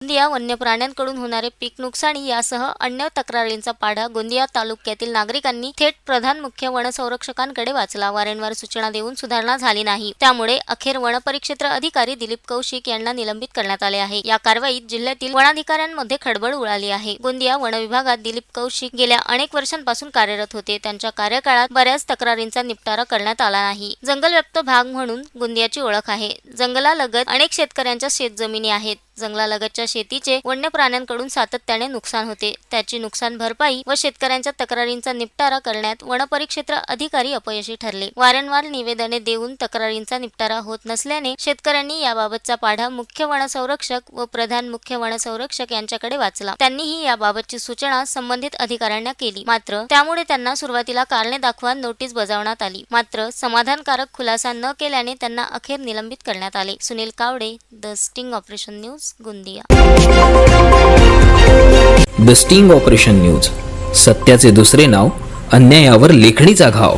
गोंदिया वन्य प्राण्यांकडून होणारे पीक नुकसानी यासह अन्य तक्रारींचा पाढा गोंदिया तालुक्यातील नागरिकांनी थेट प्रधान मुख्य वनसंरक्षकांकडे वाचला। वारंवार सूचना देऊन सुधारणा झाली नाही, त्यामुळे अखेर वनपरिक्षेत्र अधिकारी दिलीप कौशिक यांना निलंबित करण्यात आले आहे। या कारवाईत जिल्ह्यातील वनाधिकाऱ्यांमध्ये खळबळ उडाली आहे। गोंदिया वन विभागात दिलीप कौशिक गेल्या अनेक वर्षांपासून कार्यरत होते। त्यांच्या कार्यकाळात बऱ्याच तक्रारींचा निपटारा करण्यात आला नाही। जंगलव्याप्त भाग म्हणून गोंदियाची ओळख आहे। जंगलालगत अनेक शेतकऱ्यांच्या शेतजमिनी आहेत। जंगलालगतच्या शेतीचे वन्य प्राण्यांकडून सातत्याने नुकसान होते। त्याची नुकसान भरपाई व शेतकऱ्यांच्या तक्रारींचा निपटारा करण्यात वनपरिक्षेत्र अधिकारी अपयशी ठरले। वारंवार निवेदने देऊन तक्रारींचा निपटारा होत नसल्याने शेतकऱ्यांनी याबाबतचा पाढा मुख्य वनसंरक्षक व प्रधान मुख्य वनसंरक्षक यांच्याकडे वाचला। त्यांनीही याबाबतची सूचना संबंधित अधिकाऱ्यांना केली, मात्र त्यामुळे त्यांना सुरुवातीला कारणे दाखवा नोटीस बजावण्यात आली। मात्र समाधानकारक खुलासा न केल्याने त्यांना अखेर निलंबित करण्यात आले। Sunil Kawade, the sting operation news, Gondia. The sting operation news, सत्याचे दुसरे नाव, अन्यायावर लेखणीचा घाव।